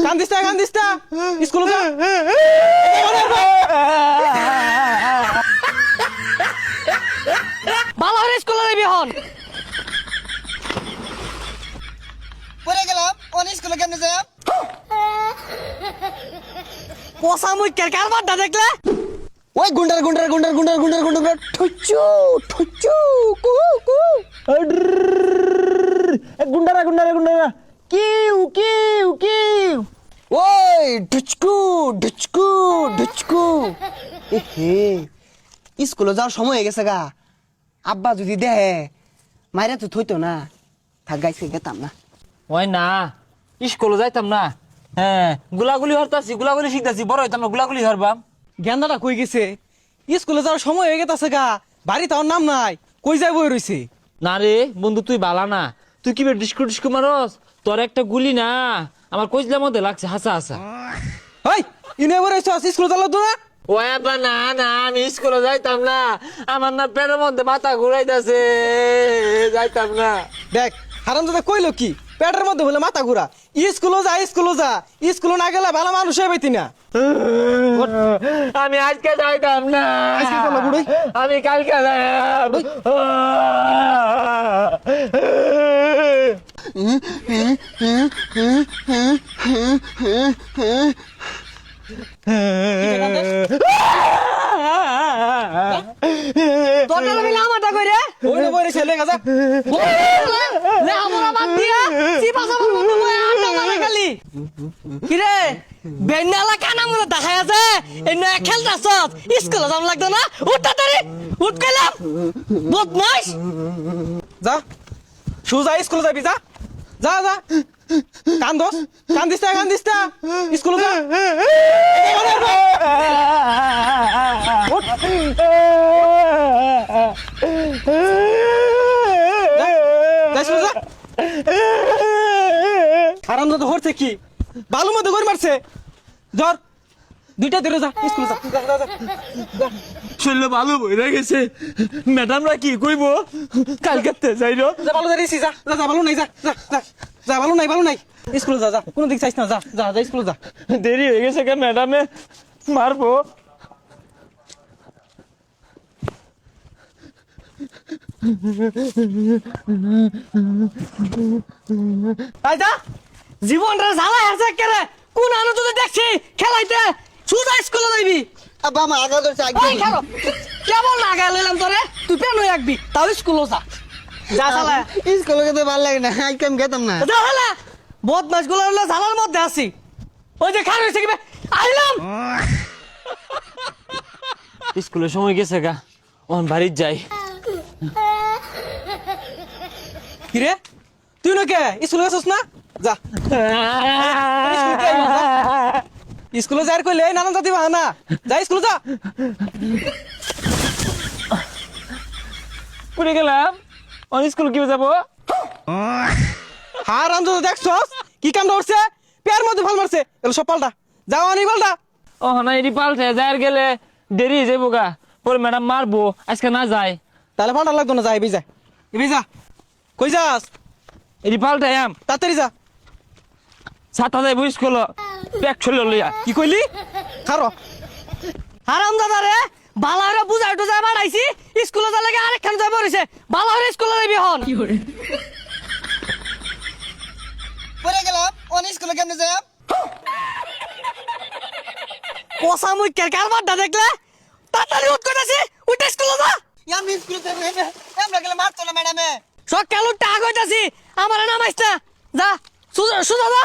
কান্দিস না স্কুলে যা ভালো করে স্কুলে যাবি হন পড়ে গেলাম অন স্কুলে কেমনে যাই পোষা মুখের কারবারটা দেখলে ওই গুন্ডার ঠুচু ঠুচু কু কু গুন্ডারা কিউ কিউ কিউ ওই ঢুচকু ঢুচকু ঢুচকু এহে স্কুলে যাওয়ার সময় হয়ে গেছে গা আব্বা যদি দেহে মাইরা তো থইতো না থাক গাইছে গেতাম না ওই না স্কুলে যাইতাম না হ্যাঁ গুলাগুলি হরতাছি গুলাগুলি শিখতাছি বড় হইতাম না গুলাগুলি হরবাম গেন্দাটা কই গেছে স্কুলে যাওয়ার সময় হয়ে গেছে গা বাড়ি তার নাম নাই কই যাই বই রইছে না রে বন্ধু তুই বালা না তুই কি ডিস্কু মারস তোর একটা গুলি না আমার কইজলার মধ্যে লাগছে হাসা হাসা ওই ইউনিভার স্কুলে চালাও তো না ওই আব্বা না না আমি স্কুলে যাইতাম না আমার না পেটের মধ্যে মাথা ঘুরাইতেছে যাইতাম না দেখ হারামজাদা কইলো কি পেটের মধ্যে হলে মাথা ঘুরা স্কুলে যা স্কুলে না গেলে ভালো মানুষ হয়ে পাইতি না আমি আজকে যাইতাম না আজকে চলো বুড়ি। আমি কালকে যাইতাম তোর মিলে আমারটা কই রে ওই না বই রইছে লে গাজা লে আমরা বাদ দিয়া চিপা সাবার মতো বই আড্ডা মারে খালি কি রে বেন্নালা কানা মনে দেখাই আছে এনে খেলতাছ স্কুলে যাম লাগতো না উঠ তাড়াতাড়ি উঠ কইলাম বদমাইশ যা সুজা স্কুলে যাবি যা যা যা কান্দিস না স্কুলে যা হারামজাদা হরছে কি বালু মধ্যে গড় মারছে ধর দুইটা ধরে যা স্কুলে যা শরীর ভালো বইরা গেছে ম্যাডামরা কি কইব কালকে যাইল যা ভালো দাঁড়িয়েছি যা ভালো নাই যা ভালো নাই স্কুলে যা কোনো দিক চাইছ না যা স্কুলে যা দেরি হয়ে গেছে কে ম্যাডামে মারবো আইদা জীবনটা ঝালাই আছে কেরে কোন আনো তো দেখছি খেলাইতে সুজা স্কুলে যাইবি আব্বা আমার আগা ধরছে ওই খারো কেমন লাগা লইলাম তোরে তুই পেন একবি তাও স্কুলে যা শালা স্কুলে যেতে ভালো লাগে না আজকে আমি গেতাম না যা শালা বদমাস গুলো হলো ঝালার মধ্যে আছি ওই যে খার হইছে কি আইলাম স্কুলের সময় গেছে গা ওন বাড়ির যাই কিরে তুই না কে স্কুলে গেছিস না যা স্কুলে যাই কইলে নানান জাতি বাহানা যা স্কুলে যা পড়ে গেলাম অন স্কুল কি যাবো হারামজাদা দেখছস কি কাম করছে পেয়ার মধ্যে ভাল মারছে এলো সব পাল্টা যাও আনি পাল্টা ও না এটি পাল্টে যাই গেলে দেরি হয়ে যাবো গা পরে ম্যাডাম মারবো আজকে না যায় তাহলে পাল্টা লাগতো না যা এবি যা কই যাস এটি পাল্টে আম তাড়াতাড়ি যা সাতটা যাইবো স্কুল ব্যাগ চলে লইয়া কি কইলি খারো হারাম দাদা রে বালারে বুঝাই টুজাই বাড়াইছি স্কুলে যা লাগে আরেকখান যাই পড়িছে বালারে স্কুলে যাবি হন পড়ে গেলাম অন স্কুলে কেমনে যাই পোষা মুখের কারবারটা দেখলে তাড়াতাড়ি উঠ কইতাছি উঠ স্কুলে যা আমি স্কুলে যাই আমরা গেলে মারতো না ম্যাডামে সকাল উঠতে আগ হইতাছি আমার নামাইছ না যা সুজা যা